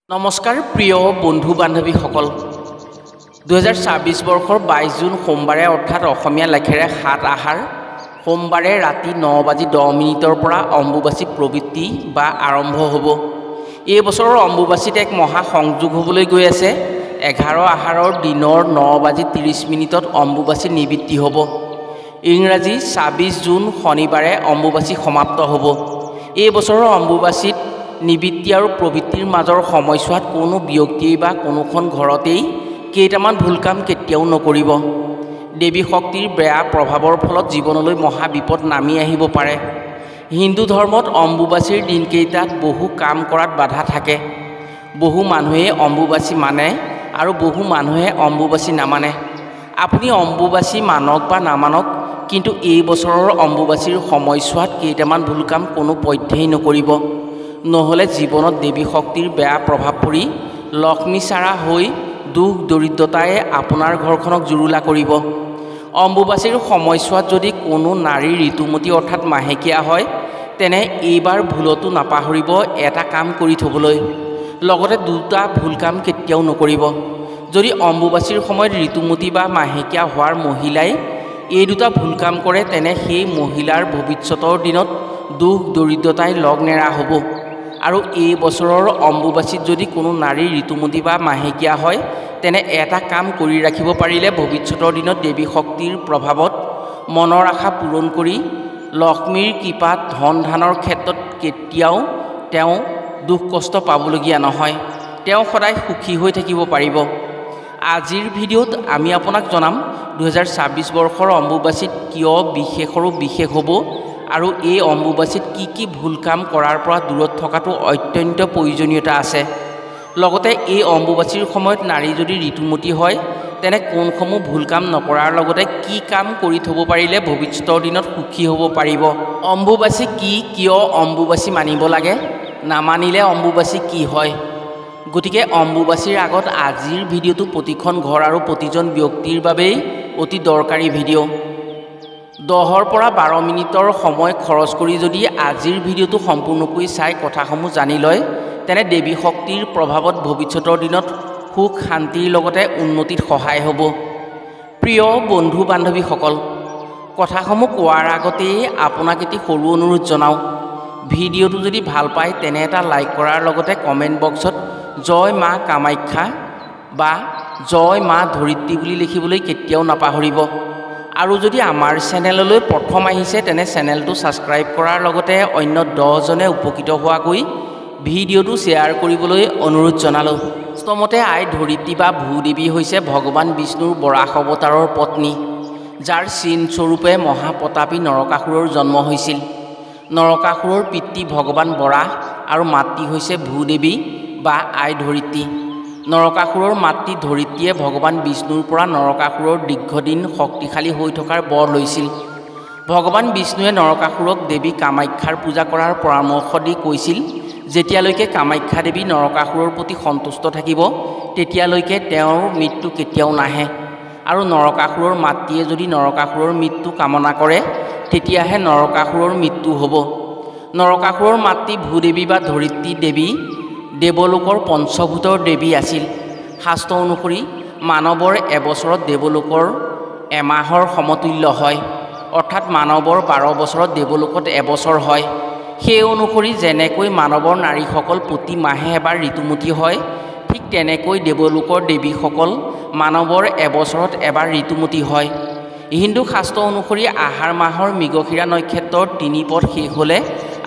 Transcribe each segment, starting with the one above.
নমস্কাৰ প্ৰিয় বন্ধু বান্ধৱীসকল 2024 বৰ্ষৰ 22 জুন সোমবাৰে অৰ্থাৎ অসমীয়া লেখেৰে 7 আহাৰ সোমবাৰে ৰাতি 9:10 পৰা অম্বুবাচী প্ৰবৃত্তি বা আৰম্ভ হ'ব। এই বছৰৰ অম্বুবাচীত এক মহা সংযোগ হ'বলৈ গৈ আছে। 11 আহাৰৰ দিনৰ 9:30 অম্বুবাচী নিবৃত্তি হ'ব। ইংৰাজী 26 জুন শনিবাৰে অম্বুবাচী সমাপ্ত হ'ব। এই বছৰৰ অম্বুবাচীত নিবৃত্তি আৰু প্ৰবৃত্তিৰ মাজৰ সময়ছোৱাত কোনো ব্যক্তিয়ে বা কোনোখন ঘৰতেই কেইটামান ভুল কাম কেতিয়াও নকৰিব। দেৱী শক্তিৰ বেয়া প্ৰভাৱৰ ফলত জীৱনলৈ মহা বিপদ নামি আহিব পাৰে। হিন্দু ধৰ্মত অম্বুবাচীৰ দিনকেইটাত বহু কাম কৰাত বাধা থাকে। বহু মানুহে অম্বুবাচী মানে আৰু বহু মানুহে অম্বুবাচী নামানে। আপুনি অম্বুবাচী মানক বা নামানক, কিন্তু এই বছৰৰ অম্বুবাচীৰ সময়ছোৱাত কেইটামান ভুল কাম কোনো পধ্যেই নকৰিব। নহ'লে জীৱনত দেৱী শক্তিৰ বেয়া প্ৰভাৱ পৰি লক্ষ্মীচাৰা হৈ দুখ দৰিদ্ৰতাই আপোনাৰ ঘৰখনক জুৰুলা কৰিব। অম্বুবাচীৰ সময়ছোৱাত যদি কোনো নাৰী ঋতুমতী অৰ্থাৎ মাহেকীয়া হয়, তেনে এইবাৰ ভুলতো নাপাহৰিব এটা কাম কৰি থ'বলৈ। লগতে দুটা ভুল কাম কেতিয়াও নকৰিব। যদি অম্বুবাচীৰ সময়ত ঋতুমতী বা মাহেকীয়া হোৱাৰ মহিলাই এই দুটা ভুল কাম কৰে, তেনে সেই মহিলাৰ ভৱিষ্যতৰ দিনত দুখ দৰিদ্ৰতাই লগ নেৰা হ'ব। আৰু এই বছৰৰ অম্বুবাচীত যদি কোনো নাৰী ঋতুমতী বা মাহেকীয়া হয়, তেনে এটা কাম কৰি ৰাখিব পাৰিলে ভৱিষ্যতৰ দিনত দেৱী শক্তিৰ প্ৰভাৱত মনৰ আশা পূৰণ কৰি লক্ষ্মীৰ কৃপাত ধন ধানৰ ক্ষেত্ৰত কেতিয়াও তেওঁ দুখ কষ্ট পাবলগীয়া নহয়। তেওঁ সদায় সুখী হৈ থাকিব পাৰিব। আজিৰ ভিডিঅ'ত আমি আপোনাক জনাম 2024 বৰ্ষৰ অম্বুবাচীত কিয় বিশেষৰো বিশেষ হ'ব আৰু এই অম্বুবাচীত কি ভুল কাম কৰাৰ পৰা দূৰত থকাটো অত্যন্ত প্ৰয়োজনীয়তা আছে। লগতে এই অম্বুবাচীৰ সময়ত নাৰী যদি ঋতুমতী হয়, তেনে কোনসমূহ ভুল কাম নকৰাৰ লগতে কি কাম কৰি থ'ব পাৰিলে ভৱিষ্যতৰ দিনত সুখী হ'ব পাৰিব। অম্বুবাচী কি, কিয় অম্বুবাচী মানিব লাগে, নামানিলে অম্বুবাচী কি হয়। গতিকে অম্বুবাচীৰ আগত আজিৰ ভিডিঅ'টো প্ৰতিখন ঘৰ আৰু প্ৰতিজন ব্যক্তিৰ বাবেই অতি দৰকাৰী ভিডিঅ'। 10 পৰা 12 মিনিটৰ সময় খৰচ কৰি যদি আজিৰ ভিডিঅ'টো সম্পূৰ্ণকৈ চাই কথাসমূহ জানি লয়, তেনে দেৱী শক্তিৰ প্ৰভাৱত ভৱিষ্যতৰ দিনত সুখ শান্তিৰ লগতে উন্নতিত সহায় হ'ব। প্ৰিয় বন্ধু বান্ধৱীসকল, কথাসমূহ কোৱাৰ আগতেই আপোনাক এটি সৰু অনুৰোধ জনাওঁ। ভিডিঅ'টো যদি ভাল পায়, তেনে এটা লাইক কৰাৰ লগতে কমেণ্ট বক্সত জয় মা কামাখ্যা বা জয় মা ধৰিত্ৰী বুলি লিখিবলৈ কেতিয়াও নাপাহৰিব। আৰু যদি আমাৰ চেনেললৈ প্ৰথম আহিছে, তেনে চেনেলটো ছাবস্ক্ৰাইব কৰাৰ লগতে অন্য 10 জনে উপকৃত হোৱাকৈ ভিডিঅ'টো শ্বেয়াৰ কৰিবলৈ অনুৰোধ জনালোঁ। বাস্তৱতে আই ধৰিত্ৰী বা ভূদেৱী হৈছে ভগৱান বিষ্ণুৰ বৰাহ অৱতাৰৰ পত্নী, যাৰ চিনস্বৰূপে মহাপ্ৰতাপী নৰকাসুৰৰ জন্ম হৈছিল। নৰকাসুৰৰ পিতৃ ভগৱান বৰাহ আৰু মাতৃ হৈছে ভূদেৱী বা আই ধৰিত্ৰী। নৰকাসুৰৰ মাতৃ ধৰিত্ৰীয়ে ভগৱান বিষ্ণুৰ পৰা নৰকাসুৰৰ দীৰ্ঘদিন শক্তিশালী হৈ থকাৰ বৰ লৈছিল। ভগৱান বিষ্ণুৱে নৰকাসুৰক দেৱী কামাখ্যাৰ পূজা কৰাৰ পৰামৰ্শ দি কৈছিল, যেতিয়ালৈকে কামাখ্যা দেৱী নৰকাসুৰৰ প্ৰতি সন্তুষ্ট থাকিব, তেতিয়ালৈকে তেওঁৰ মৃত্যু কেতিয়াও নাহে। আৰু নৰকাসুৰৰ মাতৃয়ে যদি নৰকাসুৰৰ মৃত্যু কামনা কৰে, তেতিয়াহে নৰকাসুৰৰ মৃত্যু হ'ব। নৰকাসুৰৰ মাতৃ ভূদেৱী বা ধৰিত্ৰী দেৱী দেৱলোকৰ পঞ্চভূতৰ দেৱী আছিল। শাস্ত্ৰ অনুসৰি মানৱৰ এবছৰত দেৱলোকৰ এমাহৰ সমতুল্য হয়, অৰ্থাৎ মানৱৰ 12 বছৰত দেৱলোকত এবছৰ হয়। সেই অনুসৰি যেনেকৈ মানৱৰ নাৰীসকল প্ৰতি মাহে এবাৰ ঋতুমতী হয়, ঠিক তেনেকৈ দেৱলোকৰ দেৱীসকল মানৱৰ এবছৰত এবাৰ ঋতুমতী হয়। হিন্দু শাস্ত্ৰ অনুসৰি আহাৰ মাহৰ মৃগশিৰা নক্ষত্ৰৰ 3 পদ শেষ হ'লে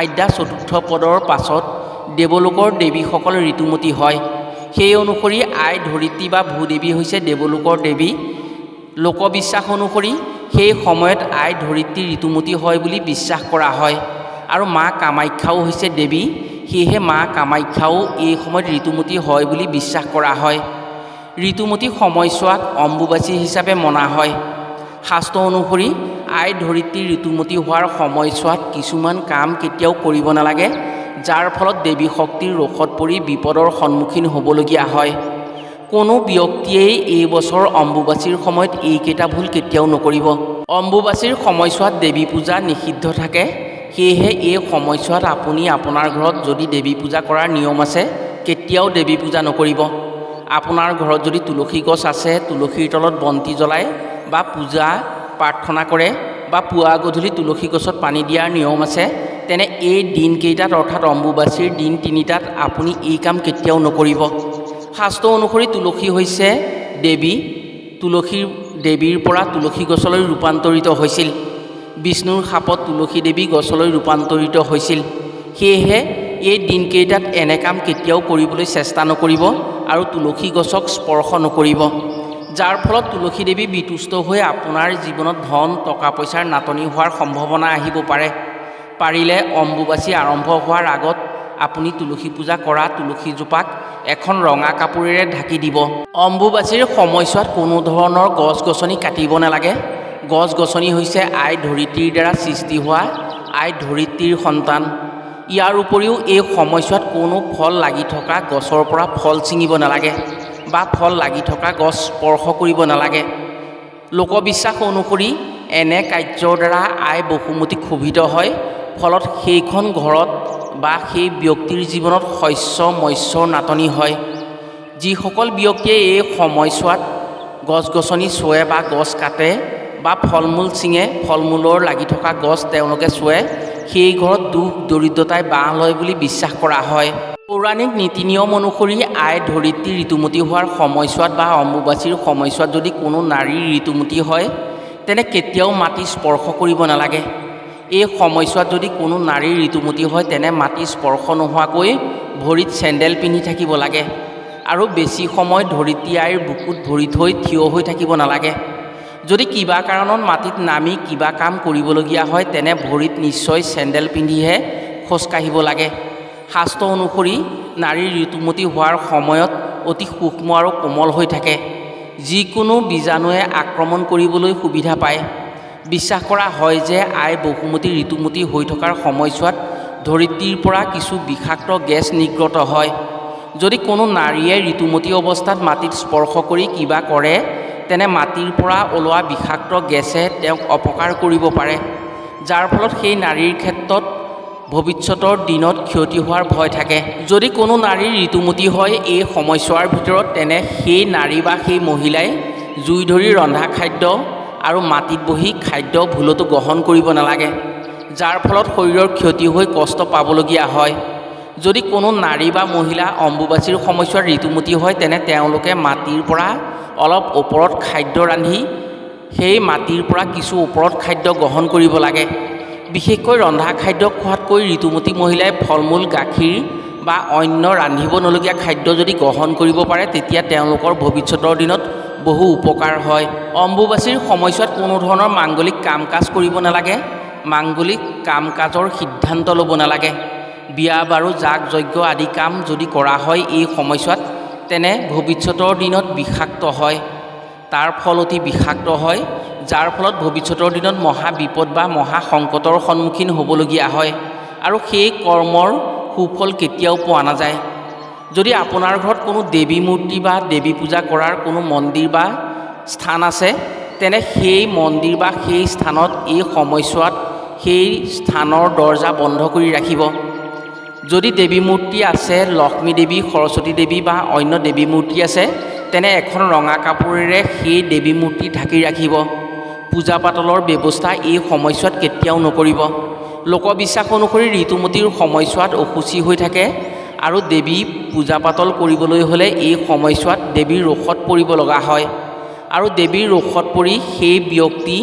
আদ্যা 4ৰ্থ পদৰ পাছত দেৱলোকৰ দেৱীসকল ঋতুমতী হয়। সেই অনুসৰি আই ধৰিত্ৰী বা ভূদেৱী হৈছে দেৱলোকৰ দেৱী। লোকবিশ্বাস অনুসৰি সেই সময়ত আই ধৰিত্ৰী ঋতুমতী হয় বুলি বিশ্বাস কৰা হয়। আৰু মা কামাখ্যাও হৈছে দেৱী, সেয়েহে মা কামাখ্যাও এই সময়ত ঋতুমতী হয় বুলি বিশ্বাস কৰা হয়। ঋতুমতী সময়ছোৱাক অম্বুবাচী হিচাপে মনা হয়। শাস্ত্ৰ অনুসৰি আই ধৰিত্ৰী ঋতুমতী হোৱাৰ সময়ছোৱাত কিছুমান কাম কেতিয়াও কৰিব নালাগে, যাৰ ফলত দেৱী শক্তিৰ ৰোষত পৰি বিপদৰ সন্মুখীন হ'বলগীয়া হয়। কোনো ব্যক্তিয়েই এই বছৰ অম্বুবাচীৰ সময়ত এইকেইটা ভুল কেতিয়াও নকৰিব। অম্বুবাচীৰ সময়ছোৱাত দেৱী পূজা নিষিদ্ধ থাকে, সেয়েহে এই সময়ছোৱাত আপুনি আপোনাৰ ঘৰত যদি দেৱী পূজা কৰাৰ নিয়ম আছে, কেতিয়াও দেৱী পূজা নকৰিব। আপোনাৰ ঘৰত যদি তুলসী গছ আছে, তুলসীৰ তলত বন্তি জ্বলায় বা পূজা প্ৰাৰ্থনা কৰে বা পুৱা গধূলি তুলসী গছত পানী দিয়াৰ নিয়ম আছে, তেনে এই দিনকেইটাত অৰ্থাৎ অম্বুবাচীৰ দিন তিনিটাত আপুনি এই কাম কেতিয়াও নকৰিব। শাস্ত্ৰ অনুসৰি তুলসী হৈছে দেৱী। তুলসীৰ দেৱীৰ পৰা তুলসী গছলৈ ৰূপান্তৰিত হৈছিল। বিষ্ণুৰ শাপত তুলসী দেৱী গছলৈ ৰূপান্তৰিত হৈছিল। সেয়েহে এই দিনকেইটাত এনে কাম কেতিয়াও কৰিবলৈ চেষ্টা নকৰিব আৰু তুলসী গছক স্পৰ্শ নকৰিব, যাৰ ফলত তুলসী দেৱী বিতুষ্ট হৈ আপোনাৰ জীৱনত ধন টকা পইচাৰ নাটনি হোৱাৰ সম্ভাৱনা আহিব পাৰে। পাৰিলে অম্বুবাচী আৰম্ভ হোৱাৰ আগত আপুনি তুলসী পূজা কৰা তুলসীজোপাক এখন ৰঙা কাপোৰেৰে ঢাকি দিব। অম্বুবাচীৰ সময়ছোৱাত কোনো ধৰণৰ গছ গছনি কাটিব নালাগে। গছ গছনি হৈছে আই ধৰিত্ৰীৰ দ্বাৰা সৃষ্টি হোৱা আই ধৰিত্ৰীৰ সন্তান। ইয়াৰ উপৰিও এই সময়ছোৱাত কোনো ফল লাগি থকা গছৰ পৰা ফল ছিঙিব নালাগে বা ফল লাগি থকা গছ স্পৰ্শ কৰিব নালাগে। লোকবিশ্বাস অনুসৰি এনে কাৰ্যৰ দ্বাৰা আই বসুমতী ক্ষোভিত হয়, ফলত সেইখন ঘৰত বা সেই ব্যক্তিৰ জীৱনত শস্য মৎস্যৰ নাটনি হয়। যিসকল ব্যক্তিয়ে এই সময়ছোৱাত গছ গছনি চুৱে বা গছ কাটে বা ফল মূল ছিঙে, ফল মূলৰ লাগি থকা গছ তেওঁলোকে চুৱে, সেই ঘৰত দুখ দৰিদ্ৰতাই বাহ লয় বুলি বিশ্বাস কৰা হয়। পৌৰাণিক নীতি নিয়ম অনুসৰি আই ধৰিত্ৰী ঋতুমতী হোৱাৰ সময়ছোৱাত বা অম্বুবাচীৰ সময়ছোৱাত যদি কোনো নাৰীৰ ঋতুমতী হয়, তেনে কেতিয়াও মাটি স্পৰ্শ কৰিব নালাগে। এই সময়ছোৱাত যদি কোনো নাৰীৰ ঋতুমতী হয়, তেনে মাটি স্পৰ্শ নোহোৱাকৈ ভৰিত চেণ্ডেল পিন্ধি থাকিব লাগে আৰু বেছি সময় ধৰিত্ৰী আইৰ বুকুত ভৰি থৈ থিয় হৈ থাকিব নালাগে। যদি কিবা কাৰণত মাটিত নামি কিবা কাম কৰিবলগীয়া হয়, তেনে ভৰিত নিশ্চয় চেণ্ডেল পিন্ধিহে খোজকাঢ়িব লাগে। শাস্ত্ৰ অনুসৰি নাৰীৰ ঋতুমতী হোৱাৰ সময়ত অতি সূক্ষ্ম আৰু কোমল হৈ থাকে। যিকোনো বীজাণুৱে আক্ৰমণ কৰিবলৈ সুবিধা পায়। বিশ্বাস কৰা হয় যে আই বসুমতী ঋতুমতী হৈ থকাৰ সময়ছোৱাত ধৰিত্ৰীৰ পৰা কিছু বিষাক্ত গেছ নিৰ্গত হয়। যদি কোনো নাৰীয়ে ঋতুমতী অৱস্থাত মাটিত স্পৰ্শ কৰি কিবা কৰে, তেনে মাটিৰ পৰা ওলোৱা বিষাক্ত গেছে তেওঁক অপকাৰ কৰিব পাৰে, যাৰ ফলত সেই নাৰীৰ ক্ষেত্ৰত ভৱিষ্যতৰ দিনত ক্ষতি হোৱাৰ ভয় থাকে। যদি কোনো নাৰীৰ ঋতুমতী হয় এই সময়ছোৱাৰ ভিতৰত, তেনে সেই নাৰী বা সেই মহিলাই জুই ধৰি ৰন্ধা খাদ্য আৰু মাটিত বহি খাদ্য ভুলতো গ্ৰহণ কৰিব নালাগে, যাৰ ফলত শৰীৰৰ ক্ষতি হৈ কষ্ট পাবলগীয়া হয়। যদি কোনো নাৰী বা মহিলা অম্বুবাচীৰ সময়ছোৱাত ঋতুমতী হয়, তেনে তেওঁলোকে মাটিৰ পৰা অলপ ওপৰত খাদ্য ৰান্ধি সেই মাটিৰ পৰা কিছু ওপৰত খাদ্য গ্ৰহণ কৰিব লাগে। বিশেষকৈ ৰন্ধা খাদ্য খোৱাতকৈ ঋতুমতী মহিলাই ফল মূল, গাখীৰ বা অন্য ৰান্ধিব নলগীয়া খাদ্য যদি গ্ৰহণ কৰিব পাৰে, তেতিয়া তেওঁলোকৰ ভৱিষ্যতৰ দিনত বহু উপকাৰ হয়। অম্বুবাচীৰ সময়ছোৱাত কোনো ধৰণৰ মাংগলিক কাম কাজ কৰিব নালাগে। মাংগলিক কাম কাজৰ সিদ্ধান্ত ল'ব নালাগে। বিয়া বাৰু যাগ যজ্ঞ আদি কাম যদি কৰা হয় এই সময়ছোৱাত, তেনে ভৱিষ্যতৰ দিনত বিষাক্ত হয়। তাৰ ফল অতি বিষাক্ত হয়, যাৰ ফলত ভৱিষ্যতৰ দিনত মহা বিপদ বা মহা সংকটৰ সন্মুখীন হ'বলগীয়া হয় আৰু সেই কৰ্মৰ সুফল কেতিয়াও পোৱা নাযায়। যদি আপোনাৰ ঘৰত কোনো দেৱী মূৰ্তি বা দেৱী পূজা কৰাৰ কোনো মন্দিৰ বা স্থান আছে, তেনে সেই মন্দিৰ বা সেই স্থানত এই সময়ছোৱাত সেই স্থানৰ দৰ্জা বন্ধ কৰি ৰাখিব। যদি দেৱী মূৰ্তি আছে, লক্ষ্মী দেৱী, সৰস্বতী দেৱী বা অন্য দেৱী মূৰ্তি আছে, তেনে এখন ৰঙা কাপোৰেৰে সেই দেৱী মূৰ্তি ঢাকি ৰাখিব। পূজা পাতলৰ ব্যৱস্থা এই সময়ছোৱাত কেতিয়াও নকৰিব। লোকবিশ্বাস অনুসৰি ঋতুমতীৰ সময়ছোৱাত অশুচি হৈ থাকে আৰু দেৱী পূজা পাতল কৰিবলৈ হ'লে এই সময়ছোৱাত দেৱীৰ ৰোষত পৰিব লগা হয় আৰু দেৱীৰ ৰোষত পৰি সেই ব্যক্তি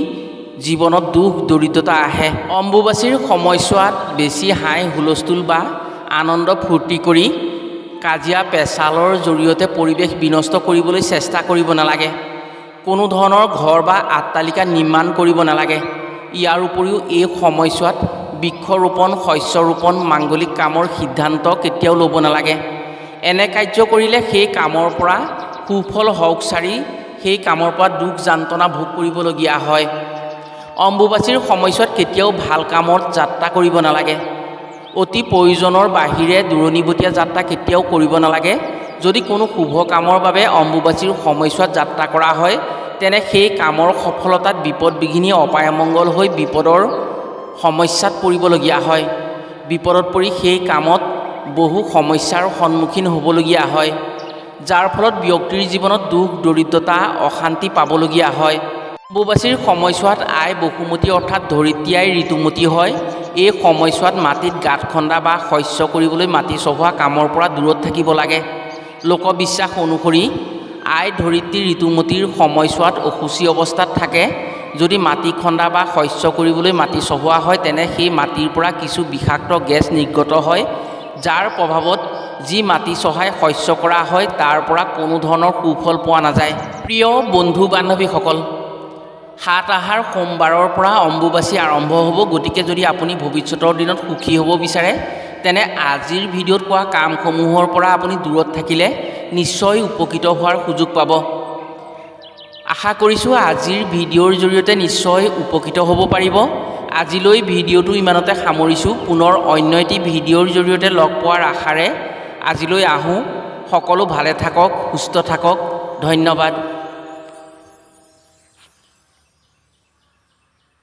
জীৱনত দুখ দৰিদ্ৰতা আহে। অম্বুবাচীৰ সময়ছোৱাত বেছি হাই হুলস্থুল বা আনন্দ ফূৰ্তি কৰি কাজিয়া পেচালৰ জৰিয়তে পৰিৱেশ বিনষ্ট কৰিবলৈ চেষ্টা কৰিব নালাগে। কোনো ধৰণৰ ঘৰ বা আট্টালিকা নিৰ্মাণ কৰিব নালাগে। ইয়াৰ উপৰিও এই সময়ছোৱাত বৃক্ষৰোপণ, শস্য ৰোপণ, মাংগলিক কামৰ সিদ্ধান্ত কেতিয়াও ল'ব নালাগে। এনে কাৰ্য কৰিলে সেই কামৰ পৰা সুফল হওকচাৰি সেই কামৰ পৰা দুখ যান্ত্ৰণা ভোগ কৰিবলগীয়া হয়। অম্বুবাচীৰ সময়ছোৱাত কেতিয়াও ভাল কামত যাত্ৰা কৰিব নালাগে। অতি প্ৰয়োজনৰ বাহিৰে দূৰণিবতীয়া যাত্ৰা কেতিয়াও কৰিব নালাগে। যদি কোনো শুভ কামৰ বাবে অম্বুবাচীৰ সময়ছোৱাত যাত্ৰা কৰা হয়, তেনে সেই কামৰ সফলতাত বিপদ বিঘিনি অপায়মংগল হৈ বিপদৰ সমস্যাত পৰিবলগীয়া হয়। বিপদত পৰি সেই কামত বহু সমস্যাৰ সন্মুখীন হ'বলগীয়া হয়, যাৰ ফলত ব্যক্তিৰ জীৱনত দুখ দৰিদ্ৰতা অশান্তি পাবলগীয়া হয়। অম্বুবাচীৰ সময়ছোৱাত আই বসুমতী অৰ্থাৎ ধৰিত্ৰী আই ঋতুমতী হয়। এই সময়ছোৱাত মাটিত গাঁত খন্দা বা শস্য কৰিবলৈ মাটি চহোৱা কামৰ পৰা দূৰত থাকিব লাগে। লোকবিশ্বাস অনুসৰি আই ধৰিত্ৰী ঋতুমতীৰ সময়ছোৱাত অসুচি অৱস্থাত থাকে। যদি মাটি খন্দা বা শস্য কৰিবলৈ মাটি চহোৱা হয় তেনে সেই মাটিৰ পৰা কিছু বিষাক্ত গেছ নিৰ্গত হয়, যাৰ প্ৰভাৱত যি মাটি চহাই শস্য কৰা হয় তাৰ পৰা কোনো ধৰণৰ সুফল পোৱা নাযায়। প্ৰিয় বন্ধু বান্ধৱীসকল, ৭ আহাৰ সোমবাৰৰ পৰা অম্বুবাচী আৰম্ভ হ'ব। গতিকে যদি আপুনি ভৱিষ্যতৰ দিনত সুখী হ'ব বিচাৰে তেনে আজিৰ ভিডিঅ'ত কোৱা কামসমূহৰ পৰা আপুনি দূৰত থাকিলে নিশ্চয় উপকৃত হোৱাৰ সুযোগ পাব। আশা কৰিছোঁ আজিৰ ভিডিঅ'ৰ জৰিয়তে নিশ্চয় উপকৃত হ'ব পাৰিব। আজিলৈ ভিডিঅ'টো ইমানতে সামৰিছোঁ। পুনৰ অন্য এটি ভিডিঅ'ৰ জৰিয়তে লগ পোৱাৰ আশাৰে আজিলৈ আহোঁ। সকলো ভালে থাকক, সুস্থ থাকক। ধন্যবাদ।